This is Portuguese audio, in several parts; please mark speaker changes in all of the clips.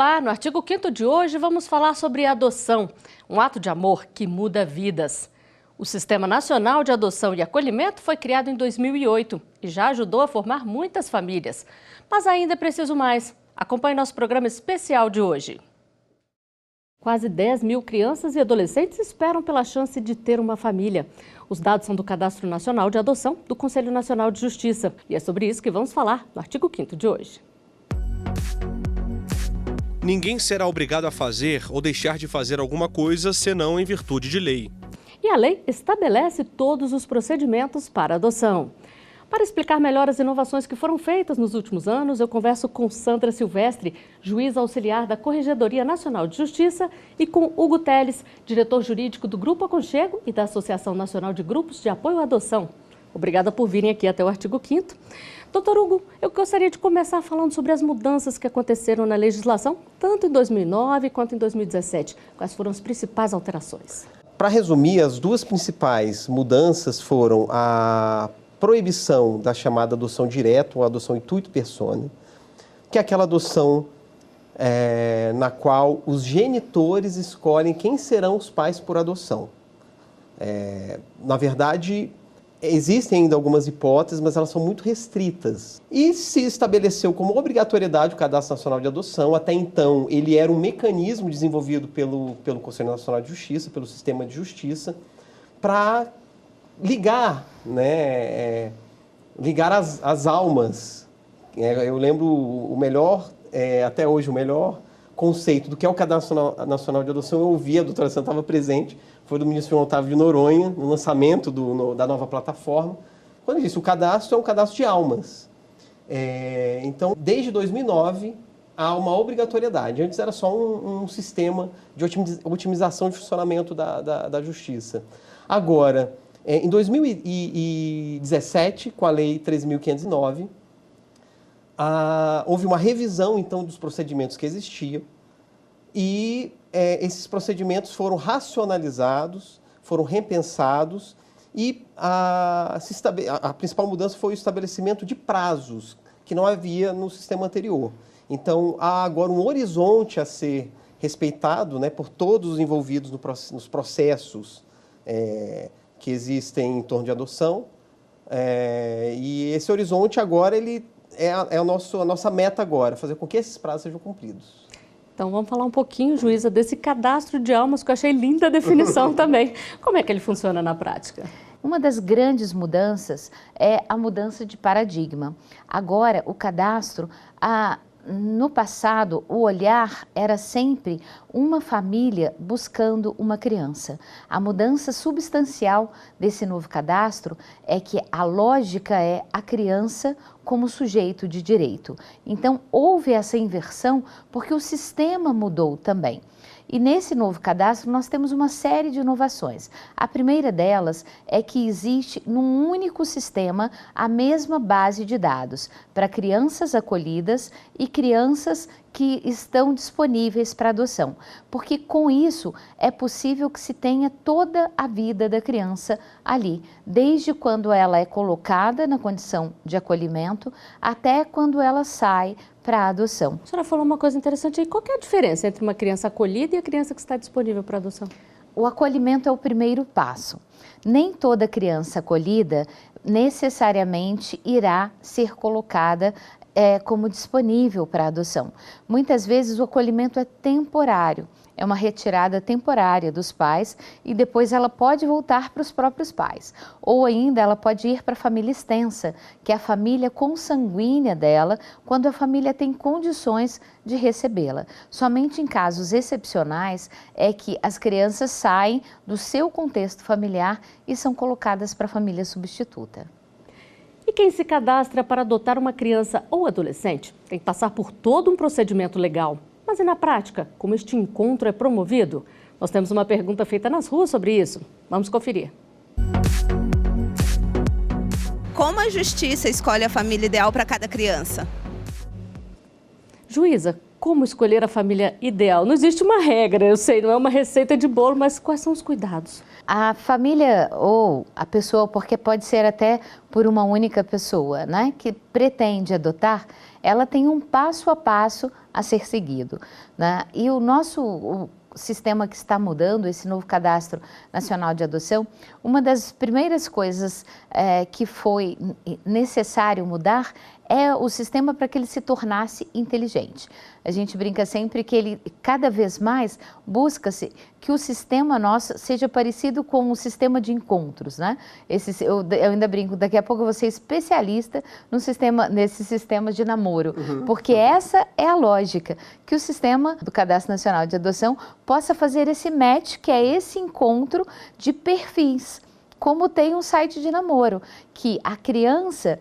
Speaker 1: Olá, no artigo 5º de hoje vamos falar sobre adoção, um ato de amor que muda vidas. O Sistema Nacional de Adoção e Acolhimento foi criado em 2008 e já ajudou a formar muitas famílias. Mas ainda é preciso mais. Acompanhe nosso programa especial de hoje. Quase 10 mil crianças e adolescentes esperam pela chance de ter uma família. Os dados são do Cadastro Nacional de Adoção do Conselho Nacional de Justiça. E é sobre isso que vamos falar no artigo 5º de hoje.
Speaker 2: Ninguém será obrigado a fazer ou deixar de fazer alguma coisa senão em virtude de lei.
Speaker 1: E a lei estabelece todos os procedimentos para adoção. Para explicar melhor as inovações que foram feitas nos últimos anos, eu converso com Sandra Silvestre, juíza auxiliar da Corregedoria Nacional de Justiça, e com Hugo Teles, diretor jurídico do Grupo Aconchego e da Associação Nacional de Grupos de Apoio à Adoção. Obrigada por virem aqui até o artigo 5º. Doutor Hugo, eu gostaria de começar falando sobre as mudanças que aconteceram na legislação, tanto em 2009 quanto em 2017. Quais foram as principais alterações?
Speaker 3: Para resumir, as duas principais mudanças foram a proibição da chamada adoção direta ou adoção intuito personae, que é aquela adoção na qual os genitores escolhem quem serão os pais por adoção. Na verdade, existem ainda algumas hipóteses, mas elas são muito restritas. E se estabeleceu como obrigatoriedade o Cadastro Nacional de Adoção. Até então, ele era um mecanismo desenvolvido pelo Conselho Nacional de Justiça, pelo sistema de justiça, para ligar, ligar as almas. Eu lembro o melhor, até hoje, o melhor conceito do que é o Cadastro Nacional de Adoção, eu ouvi, a doutora Sandra estava presente, foi do ministro João Otávio de Noronha, no lançamento da nova plataforma, quando ele disse que o cadastro é um cadastro de almas. Então, desde 2009, há uma obrigatoriedade. Antes era só um sistema de otimização de funcionamento da justiça. Agora, em 2017, com a Lei 13.509, houve uma revisão, então, dos procedimentos que existiam e esses procedimentos foram racionalizados, foram repensados e a principal mudança foi o estabelecimento de prazos, que não havia no sistema anterior. Então, há agora um horizonte a ser respeitado, por todos os envolvidos nos processos que existem em torno de adoção, e esse horizonte agora ele é a nossa meta agora, fazer com que esses prazos sejam cumpridos.
Speaker 1: Então vamos falar um pouquinho, juíza, desse cadastro de almas, que eu achei linda a definição também. Como é que ele funciona na prática?
Speaker 4: Uma das grandes mudanças é a mudança de paradigma. Agora, o cadastro, no passado, o olhar era sempre uma família buscando uma criança. A mudança substancial desse novo cadastro é que a lógica é a criança como sujeito de direito. Então, houve essa inversão porque o sistema mudou também. E nesse novo cadastro nós temos uma série de inovações. A primeira delas é que existe num único sistema a mesma base de dados para crianças acolhidas e crianças que estão disponíveis para adoção, porque com isso é possível que se tenha toda a vida da criança ali, desde quando ela é colocada na condição de acolhimento até quando ela sai para a adoção.
Speaker 1: A senhora falou uma coisa interessante aí. Qual que é a diferença entre uma criança acolhida e a criança que está disponível para adoção?
Speaker 4: O acolhimento é o primeiro passo. Nem toda criança acolhida necessariamente irá ser colocada como disponível para adoção. Muitas vezes o acolhimento é temporário, é uma retirada temporária dos pais e depois ela pode voltar para os próprios pais. Ou ainda ela pode ir para a família extensa, que é a família consanguínea dela, quando a família tem condições de recebê-la. Somente em casos excepcionais é que as crianças saem do seu contexto familiar e são colocadas para a família substituta.
Speaker 1: E quem se cadastra para adotar uma criança ou adolescente tem que passar por todo um procedimento legal. Mas e na prática, como este encontro é promovido? Nós temos uma pergunta feita nas ruas sobre isso. Vamos conferir.
Speaker 5: Como a justiça escolhe a família ideal para cada criança?
Speaker 1: Juíza, Como escolher a família ideal? Não existe uma regra, eu sei, não é uma receita de bolo, mas quais são os cuidados?
Speaker 4: A família ou a pessoa, porque pode ser até por uma única pessoa, né, que pretende adotar, ela tem um passo a passo a ser seguido, né? E o sistema que está mudando, esse novo Cadastro Nacional de Adoção, uma das primeiras coisas que foi necessário mudar é o sistema para que ele se tornasse inteligente. A gente brinca sempre que ele, cada vez mais, busca-se que o sistema nosso seja parecido com o sistema de encontros, né? Eu ainda brinco, daqui a pouco eu vou ser especialista nesses sistemas de namoro, porque essa é a lógica, que o sistema do Cadastro Nacional de Adoção possa fazer esse match, que é esse encontro de perfis, como tem um site de namoro, que a criança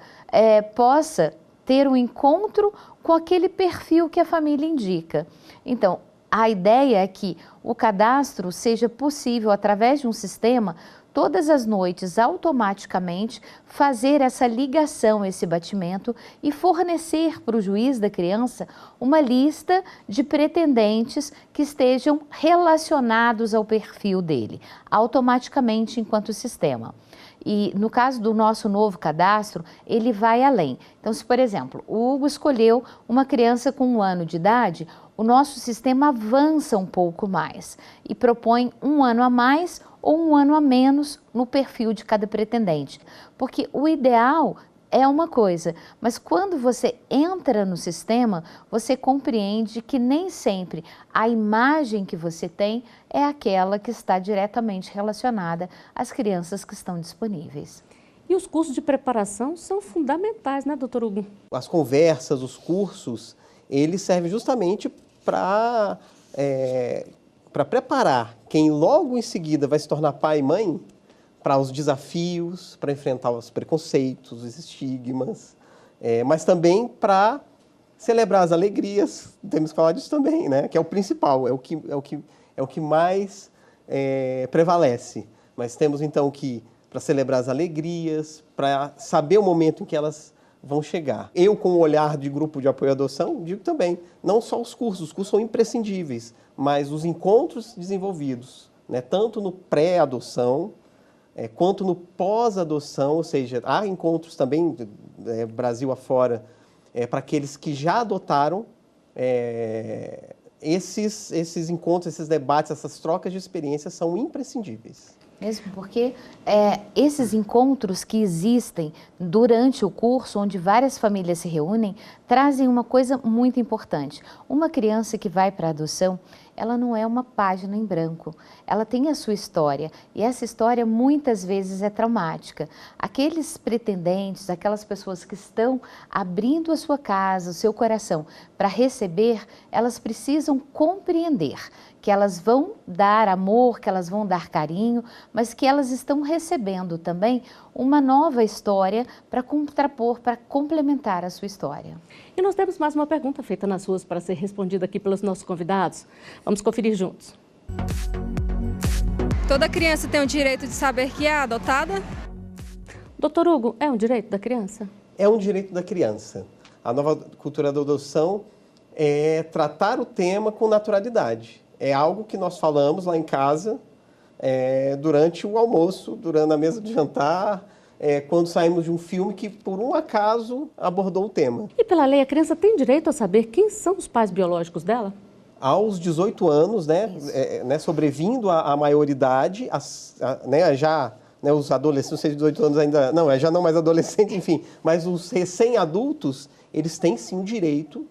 Speaker 4: possa ter um encontro com aquele perfil que a família indica. Então, a ideia é que o cadastro seja possível, através de um sistema, todas as noites, automaticamente, fazer essa ligação, esse batimento e fornecer para o juiz da criança uma lista de pretendentes que estejam relacionados ao perfil dele, automaticamente enquanto sistema. E no caso do nosso novo cadastro, ele vai além. Então, se por exemplo, o Hugo escolheu uma criança com 1 ano de idade, o nosso sistema avança um pouco mais e propõe 1 ano a mais ou 1 ano a menos no perfil de cada pretendente. Porque o ideal é uma coisa, mas quando você entra no sistema, você compreende que nem sempre a imagem que você tem é aquela que está diretamente relacionada às crianças que estão disponíveis.
Speaker 1: E os cursos de preparação são fundamentais, né, doutor Hugo?
Speaker 3: As conversas, os cursos, eles servem justamente para preparar quem logo em seguida vai se tornar pai e mãe para os desafios, para enfrentar os preconceitos, os estigmas, mas também para celebrar as alegrias, temos que falar disso também, né? Que é o principal, é o que mais prevalece. Mas temos então que, para celebrar as alegrias, para saber o momento em que elas vão chegar. Eu, com o olhar de grupo de apoio à adoção, digo também, não só os cursos são imprescindíveis, mas os encontros desenvolvidos, né? Tanto no pré-adoção, quanto no pós-adoção, ou seja, há encontros também, Brasil afora, para aqueles que já adotaram, esses encontros, esses debates, essas trocas de experiências são imprescindíveis.
Speaker 4: Mesmo porque esses encontros que existem durante o curso, onde várias famílias se reúnem, trazem uma coisa muito importante. Uma criança que vai para a adoção, ela não é uma página em branco, ela tem a sua história e essa história muitas vezes é traumática. Aqueles pretendentes, aquelas pessoas que estão abrindo a sua casa, o seu coração para receber, elas precisam compreender que elas vão dar amor, que elas vão dar carinho, mas que elas estão recebendo também uma nova história para contrapor, para complementar a sua história.
Speaker 1: E nós temos mais uma pergunta feita nas ruas para ser respondida aqui pelos nossos convidados. Vamos conferir juntos.
Speaker 5: Toda criança tem o direito de saber que é adotada?
Speaker 1: Doutor Hugo, é um direito da criança?
Speaker 3: É um direito da criança. A nova cultura da adoção é tratar o tema com naturalidade. É algo que nós falamos lá em casa, durante o almoço, durante a mesa de jantar, quando saímos de um filme que, por um acaso, abordou o tema.
Speaker 1: E pela lei, a criança tem direito a saber quem são os pais biológicos dela?
Speaker 3: Aos 18 anos, sobrevindo à maioridade, os adolescentes, não sei se 18 anos ainda, já não mais adolescente, enfim, mas os recém-adultos, eles têm sim o direito,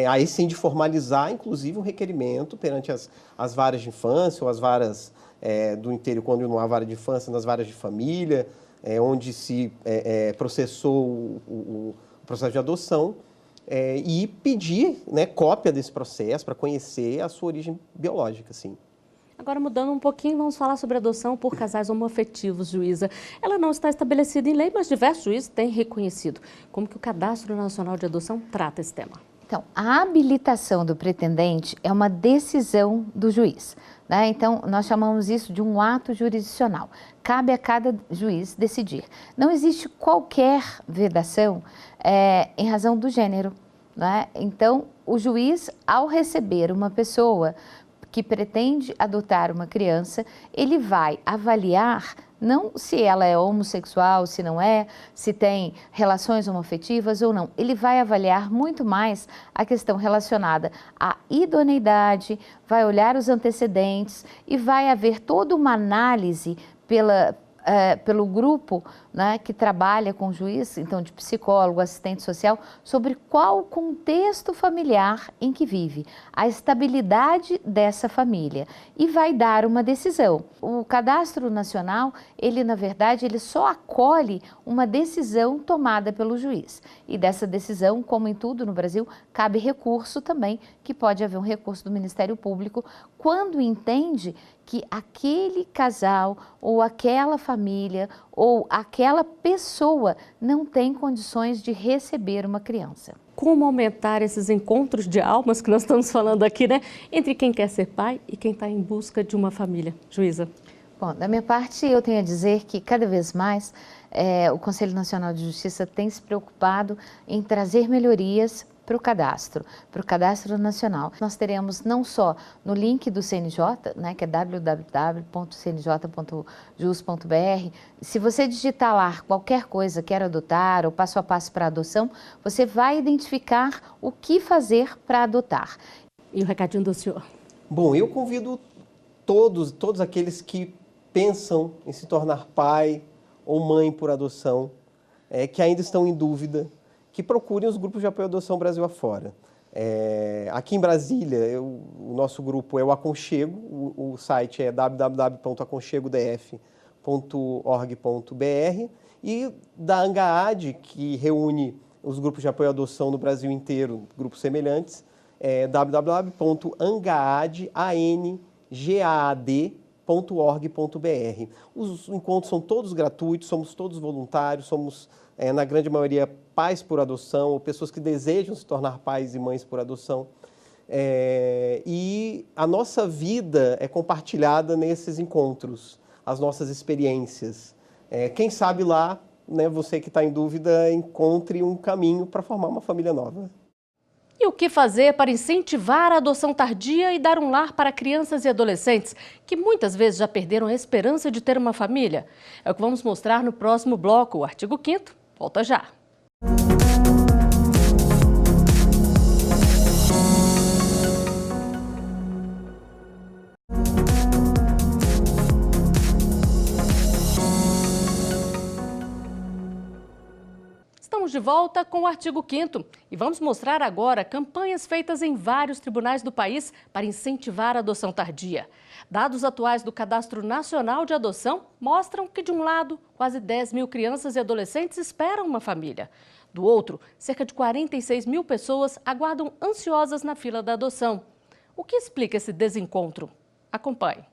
Speaker 3: aí sim de formalizar, inclusive, um requerimento perante as varas de infância ou as varas do interior, quando não há vara de infância, nas varas de família, onde se processou o processo de adoção, e pedir cópia desse processo para conhecer a sua origem biológica, sim.
Speaker 1: Agora, mudando um pouquinho, vamos falar sobre adoção por casais homoafetivos, juíza. Ela não está estabelecida em lei, mas diversos juízes têm reconhecido. Como que o Cadastro Nacional de Adoção trata esse tema?
Speaker 4: Então, a habilitação do pretendente é uma decisão do juiz, né? Então, nós chamamos isso de um ato jurisdicional. Cabe a cada juiz decidir. Não existe qualquer vedação em razão do gênero, né? Então, o juiz, ao receber uma pessoa que pretende adotar uma criança, ele vai avaliar não se ela é homossexual, se não é, se tem relações homoafetivas ou não. Ele vai avaliar muito mais a questão relacionada à idoneidade, vai olhar os antecedentes e vai haver toda uma análise pelo grupo, né, que trabalha com o juiz, então de psicólogo, assistente social, sobre qual o contexto familiar em que vive, a estabilidade dessa família e vai dar uma decisão. O Cadastro Nacional, ele na verdade, ele só acolhe uma decisão tomada pelo juiz e dessa decisão, como em tudo no Brasil, cabe recurso também, que pode haver um recurso do Ministério Público quando entende que aquele casal ou aquela família ou aquela pessoa não tem condições de receber uma criança.
Speaker 1: Como aumentar esses encontros de almas que nós estamos falando aqui, né? Entre quem quer ser pai e quem está em busca de uma família. Juíza.
Speaker 4: Bom, da minha parte, eu tenho a dizer que cada vez mais o Conselho Nacional de Justiça tem se preocupado em trazer melhorias para o Cadastro Nacional. Nós teremos não só no link do CNJ, né, que é www.cnj.jus.br, se você digitar lá qualquer coisa, quer adotar ou passo a passo para adoção, você vai identificar o que fazer para adotar.
Speaker 1: E o recadinho do senhor?
Speaker 3: Bom, eu convido todos aqueles que pensam em se tornar pai ou mãe por adoção, que ainda estão em dúvida, que procurem os grupos de apoio à adoção Brasil afora. Aqui em Brasília, o nosso grupo é o Aconchego, o site é www.aconchegodf.org.br e da ANGAAD, que reúne os grupos de apoio à adoção no Brasil inteiro, grupos semelhantes, é www.angaad.org.br. Os encontros são todos gratuitos, somos todos voluntários, somos, na grande maioria, pais por adoção, ou pessoas que desejam se tornar pais e mães por adoção. E a nossa vida é compartilhada nesses encontros, as nossas experiências. Quem sabe lá, né, você que está em dúvida, encontre um caminho para formar uma família nova.
Speaker 1: E o que fazer para incentivar a adoção tardia e dar um lar para crianças e adolescentes que muitas vezes já perderam a esperança de ter uma família? É o que vamos mostrar no próximo bloco. O artigo 5º volta já. Estamos de volta com o artigo 5º e vamos mostrar agora campanhas feitas em vários tribunais do país para incentivar a adoção tardia. Dados atuais do Cadastro Nacional de Adoção mostram que, de um lado, quase 10 mil crianças e adolescentes esperam uma família. Do outro, cerca de 46 mil pessoas aguardam ansiosas na fila da adoção. O que explica esse desencontro? Acompanhe.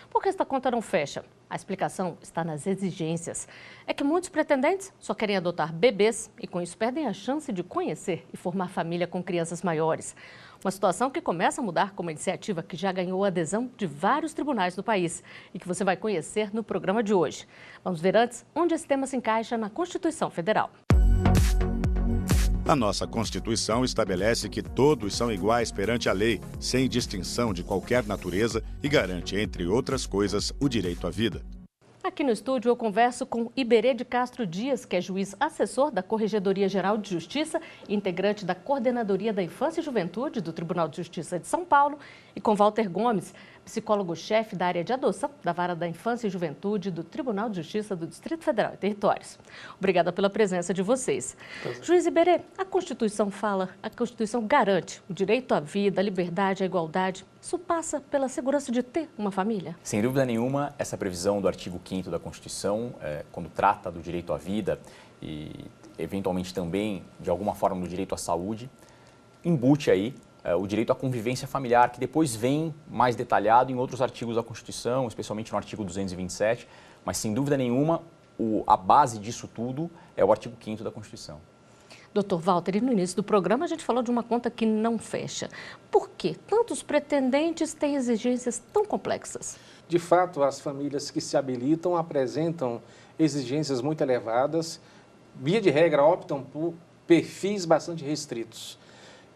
Speaker 1: Por que esta conta não fecha? A explicação está nas exigências. É que muitos pretendentes só querem adotar bebês e com isso perdem a chance de conhecer e formar família com crianças maiores. Uma situação que começa a mudar com uma iniciativa que já ganhou a adesão de vários tribunais do país e que você vai conhecer no programa de hoje. Vamos ver antes onde esse tema se encaixa na Constituição Federal.
Speaker 6: A nossa Constituição estabelece que todos são iguais perante a lei, sem distinção de qualquer natureza e garante, entre outras coisas, o direito à vida.
Speaker 1: Aqui no estúdio eu converso com Iberê de Castro Dias, que é juiz assessor da Corregedoria Geral de Justiça e integrante da Coordenadoria da Infância e Juventude do Tribunal de Justiça de São Paulo, e com Walter Gomes, psicólogo-chefe da área de adoção da Vara da Infância e Juventude do Tribunal de Justiça do Distrito Federal e Territórios. Obrigada pela presença de vocês. Juiz Iberê, a Constituição garante o direito à vida, a liberdade, a igualdade. Isso passa pela segurança de ter uma família?
Speaker 7: Sem dúvida nenhuma, essa previsão do artigo 5º da Constituição, quando trata do direito à vida e, eventualmente, também, de alguma forma, do direito à saúde, embute aí o direito à convivência familiar, que depois vem mais detalhado em outros artigos da Constituição, especialmente no artigo 227, mas, sem dúvida nenhuma, a base disso tudo é o artigo 5º da Constituição.
Speaker 1: Doutor Walter, e no início do programa a gente falou de uma conta que não fecha. Por que tantos pretendentes têm exigências tão complexas?
Speaker 8: De fato, as famílias que se habilitam apresentam exigências muito elevadas, via de regra optam por perfis bastante restritos.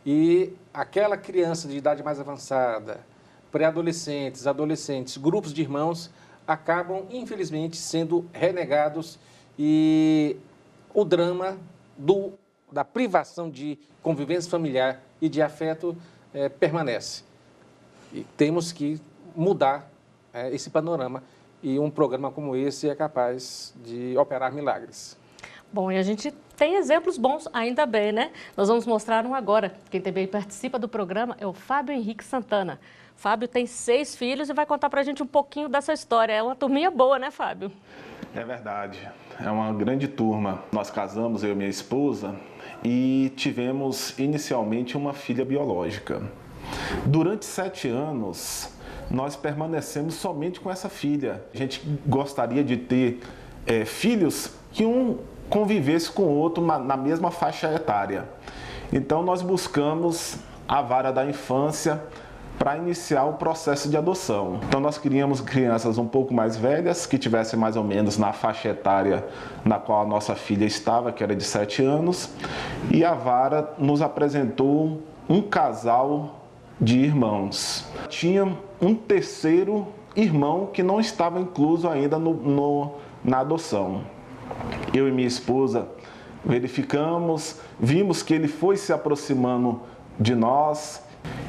Speaker 8: E aquela criança de idade mais avançada, pré-adolescentes, adolescentes, grupos de irmãos, acabam, infelizmente, sendo renegados e o drama da privação de convivência familiar e de afeto permanece. E temos que mudar esse panorama e um programa como esse é capaz de operar milagres.
Speaker 1: Bom, e a gente tem exemplos bons, ainda bem, né? Nós vamos mostrar um agora. Quem também participa do programa é o Fábio Henrique Santana. Fábio tem 6 filhos e vai contar pra gente um pouquinho dessa história. É uma turminha boa, né, Fábio?
Speaker 9: É verdade, é uma grande turma. Nós casamos, eu e minha esposa, e tivemos inicialmente uma filha biológica. Durante 7 anos, nós permanecemos somente com essa filha. A gente gostaria de ter filhos que um convivesse com o outro na mesma faixa etária. Então nós buscamos a vara da infância para iniciar o processo de adoção. Então nós queríamos crianças um pouco mais velhas, que tivessem mais ou menos na faixa etária na qual a nossa filha estava, que era de 7 anos, e a vara nos apresentou um casal de irmãos. Tinha um terceiro irmão que não estava incluso ainda na adoção. Eu e minha esposa verificamos, vimos que ele foi se aproximando de nós,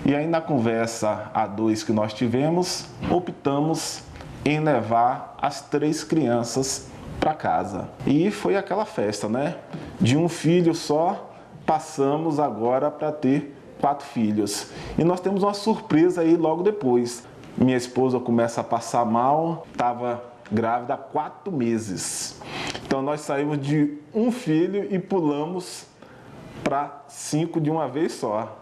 Speaker 9: e aí na conversa a 2 que nós tivemos, optamos em levar as 3 crianças para casa. E foi aquela festa, né? De um filho só, passamos agora para ter 4 filhos. E nós temos uma surpresa aí logo depois. Minha esposa começa a passar mal, estava grávida há 4 meses. Então nós saímos de um filho e pulamos para 5 de uma vez só.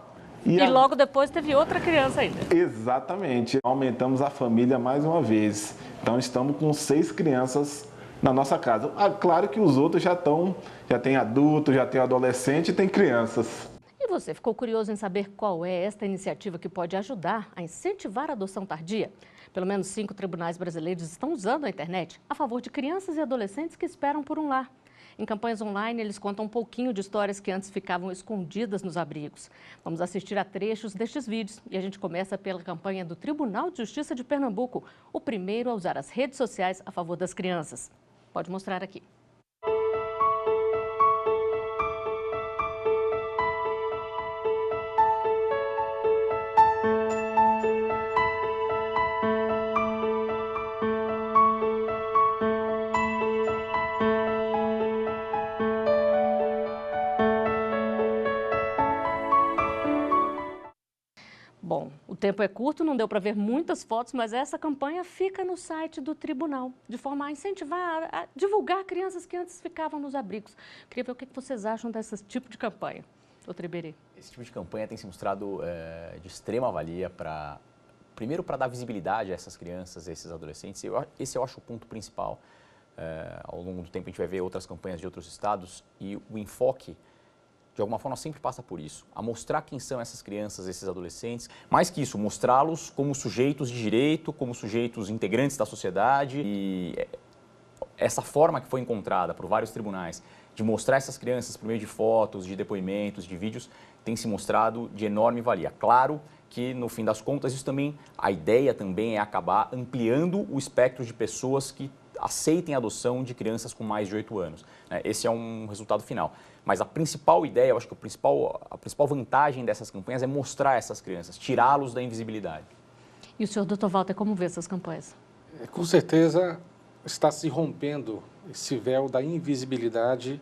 Speaker 1: E logo depois teve outra criança ainda.
Speaker 9: Exatamente. Aumentamos a família mais uma vez. Então estamos com 6 crianças na nossa casa. Claro que os outros já tem adulto, já tem adolescente e tem crianças.
Speaker 1: E você ficou curioso em saber qual é esta iniciativa que pode ajudar a incentivar a adoção tardia? Pelo menos 5 tribunais brasileiros estão usando a internet a favor de crianças e adolescentes que esperam por um lar. Em campanhas online, eles contam um pouquinho de histórias que antes ficavam escondidas nos abrigos. Vamos assistir a trechos destes vídeos e a gente começa pela campanha do Tribunal de Justiça de Pernambuco, o primeiro a usar as redes sociais a favor das crianças. Pode mostrar aqui. Bom, o tempo é curto, não deu para ver muitas fotos, mas essa campanha fica no site do tribunal, de forma a incentivar, a divulgar crianças que antes ficavam nos abrigos. Queria ver o que vocês acham desse tipo de campanha, doutor Iberê.
Speaker 7: Esse tipo de campanha tem se mostrado de extrema valia primeiro para dar visibilidade a essas crianças, a esses adolescentes. Esse eu acho o ponto principal. Ao longo do tempo a gente vai ver outras campanhas de outros estados e o enfoque, de alguma forma, sempre passa por isso, a mostrar quem são essas crianças, esses adolescentes. Mais que isso, mostrá-los como sujeitos de direito, como sujeitos integrantes da sociedade. E essa forma que foi encontrada por vários tribunais de mostrar essas crianças por meio de fotos, de depoimentos, de vídeos, tem se mostrado de enorme valia. Claro que, no fim das contas, isso também, a ideia também é acabar ampliando o espectro de pessoas que aceitem a adoção de crianças com mais de 8 anos. Esse é um resultado final. Mas a principal ideia, eu acho que a principal vantagem dessas campanhas é mostrar essas crianças, tirá-los da invisibilidade.
Speaker 1: E o senhor, doutor Walter, como vê essas campanhas?
Speaker 8: Com certeza está se rompendo esse véu da invisibilidade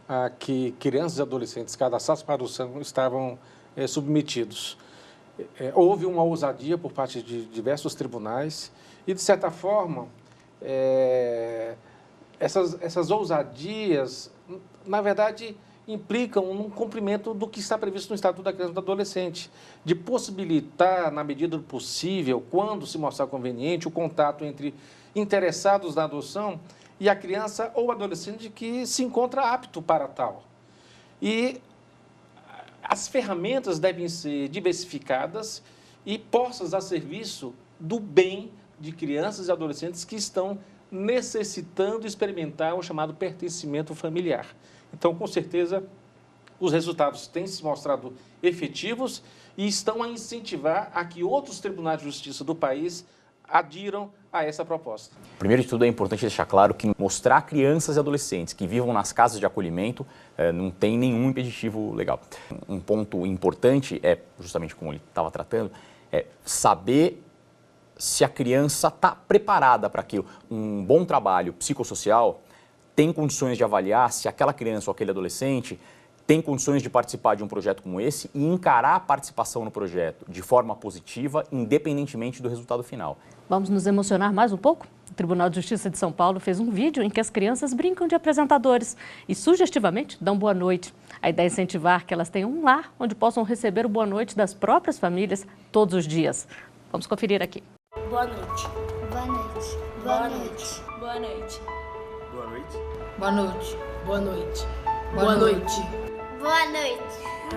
Speaker 8: a que crianças e adolescentes cadastrados para adoção estavam submetidos. Houve uma ousadia por parte de diversos tribunais e, de certa forma, essas ousadias, na verdade, implicam um cumprimento do que está previsto no Estatuto da Criança e do Adolescente, de possibilitar, na medida do possível, quando se mostrar conveniente, o contato entre interessados na adoção e a criança ou adolescente que se encontra apto para tal. E as ferramentas devem ser diversificadas e postas a serviço do bem de crianças e adolescentes que estão necessitando experimentar o chamado pertencimento familiar. Então, com certeza, os resultados têm se mostrado efetivos e estão a incentivar a que outros tribunais de justiça do país adiram a essa proposta.
Speaker 7: Primeiro de tudo, é importante deixar claro que mostrar crianças e adolescentes que vivam nas casas de acolhimento não tem nenhum impeditivo legal. Um ponto importante é, justamente como ele estava tratando, é saber se a criança está preparada para aquilo. Um bom trabalho psicossocial tem condições de avaliar se aquela criança ou aquele adolescente tem condições de participar de um projeto como esse e encarar a participação no projeto de forma positiva, independentemente do resultado final.
Speaker 1: Vamos nos emocionar mais um pouco? O Tribunal de Justiça de São Paulo fez um vídeo em que as crianças brincam de apresentadores e, sugestivamente, dão boa noite. A ideia é incentivar que elas tenham um lar onde possam receber o boa noite das próprias famílias todos os dias. Vamos conferir aqui.
Speaker 10: Boa noite. Boa noite. Boa noite. Boa noite. Boa noite. Boa noite. Boa noite. Boa noite. Boa noite. Boa noite.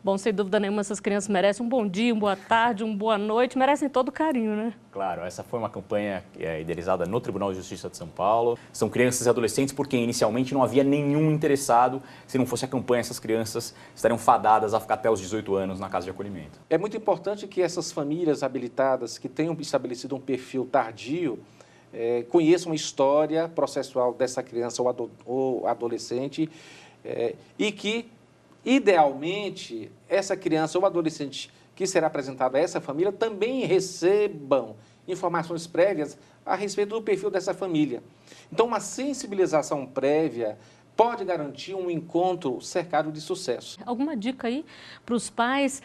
Speaker 1: Bom, sem dúvida nenhuma, essas crianças merecem um bom dia, uma boa tarde, uma boa noite, merecem todo o carinho, né?
Speaker 7: Claro, essa foi uma campanha idealizada no Tribunal de Justiça de São Paulo. São crianças e adolescentes por quem inicialmente não havia nenhum interessado. Se não fosse a campanha, essas crianças estariam fadadas a ficar até os 18 anos na casa de acolhimento.
Speaker 8: É muito importante que essas famílias habilitadas que tenham estabelecido um perfil tardio conheçam a história processual dessa criança ou adolescente e que, idealmente, essa criança ou adolescente que será apresentada a essa família também recebam informações prévias a respeito do perfil dessa família. Então, uma sensibilização prévia pode garantir um encontro cercado de sucesso.
Speaker 1: Alguma dica aí para os pais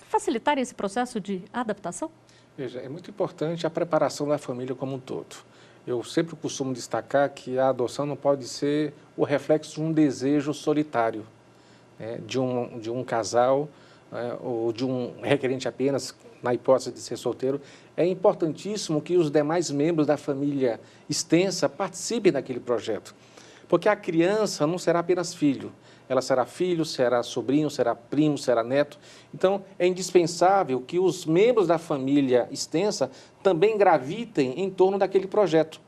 Speaker 1: facilitarem esse processo de adaptação?
Speaker 8: Veja, é muito importante a preparação da família como um todo. Eu sempre costumo destacar que a adoção não pode ser o reflexo de um desejo solitário, de um casal ou de um requerente apenas, na hipótese de ser solteiro. É importantíssimo que os demais membros da família extensa participem daquele projeto, porque a criança não será apenas filho, ela será filho, será sobrinho, será primo, será neto. Então, é indispensável que os membros da família extensa também gravitem em torno daquele projeto.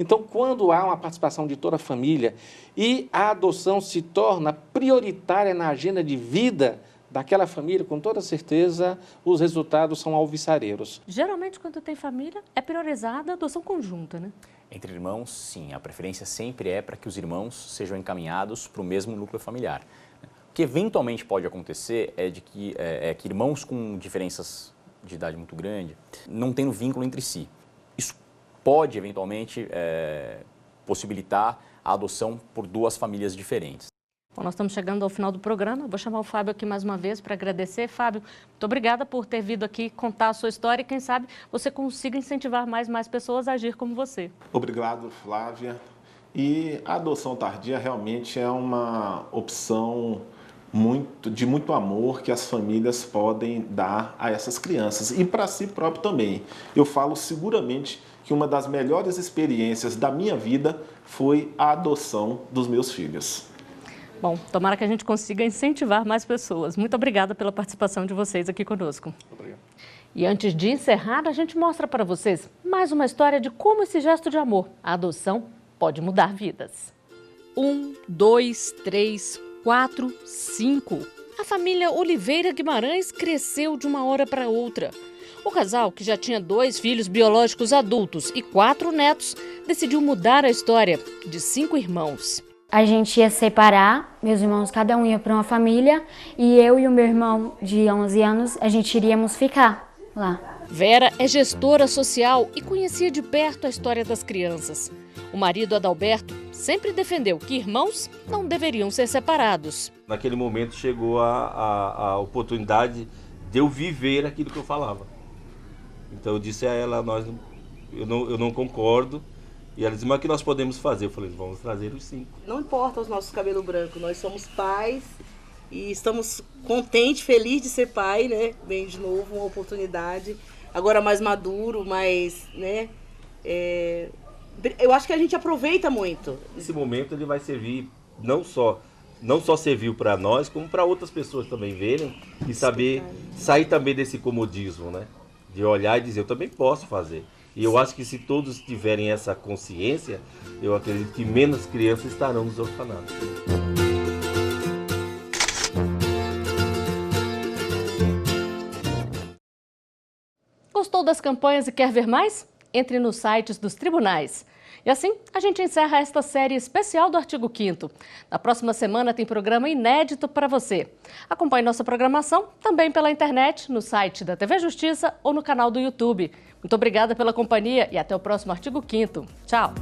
Speaker 8: Então, quando há uma participação de toda a família e a adoção se torna prioritária na agenda de vida daquela família, com toda certeza, os resultados são alvissareiros.
Speaker 1: Geralmente, quando tem família, é priorizada a adoção conjunta, né?
Speaker 7: Entre irmãos, sim. A preferência sempre é para que os irmãos sejam encaminhados para o mesmo núcleo familiar. O que eventualmente pode acontecer é que irmãos com diferenças de idade muito grande não tendo vínculo entre si. Isso pode, eventualmente, possibilitar a adoção por duas famílias diferentes.
Speaker 1: Bom, nós estamos chegando ao final do programa. Vou chamar o Fábio aqui mais uma vez para agradecer. Fábio, muito obrigada por ter vindo aqui contar a sua história e, quem sabe, você consiga incentivar mais pessoas a agir como você.
Speaker 9: Obrigado, Flávia. E a adoção tardia realmente é uma opção de muito amor que as famílias podem dar a essas crianças e para si próprio também. Eu falo seguramente que uma das melhores experiências da minha vida foi a adoção dos meus filhos.
Speaker 1: Bom, tomara que a gente consiga incentivar mais pessoas. Muito obrigada pela participação de vocês aqui conosco.
Speaker 8: Obrigado.
Speaker 1: E antes de encerrar, a gente mostra para vocês mais uma história de como esse gesto de amor, a adoção, pode mudar vidas. 1, 2, 3, 4, 5. A família Oliveira Guimarães cresceu de uma hora para outra. O casal, que já tinha 2 filhos biológicos adultos e 4 netos, decidiu mudar a história de 5 irmãos.
Speaker 11: A gente ia separar, meus irmãos, cada um ia para uma família, e eu e o meu irmão de 11 anos, a gente iríamos ficar lá.
Speaker 1: Vera é gestora social e conhecia de perto a história das crianças. O marido Adalberto sempre defendeu que irmãos não deveriam ser separados.
Speaker 12: Naquele momento chegou a oportunidade de eu viver aquilo que eu falava. Então eu disse a ela, eu não concordo. E ela disse, mas o que nós podemos fazer? Eu falei, vamos trazer os 5.
Speaker 13: Não importa os nossos cabelos brancos, nós somos pais e estamos contentes, felizes de ser pai, né? Bem, de novo, uma oportunidade. Agora mais maduro, mais, né? Eu acho que a gente aproveita muito.
Speaker 12: Esse momento ele vai servir não só não só serviu para nós, como para outras pessoas também verem e saber sair também desse comodismo, né? De olhar e dizer, eu também posso fazer. E eu acho que se todos tiverem essa consciência, eu acredito que menos crianças estarão nos orfanatos.
Speaker 1: Gostou das campanhas e quer ver mais? Entre nos sites dos tribunais. E assim, a gente encerra esta série especial do Artigo 5º. Na próxima semana tem programa inédito para você. Acompanhe nossa programação também pela internet, no site da TV Justiça ou no canal do YouTube. Muito obrigada pela companhia e até o próximo Artigo 5º. Tchau!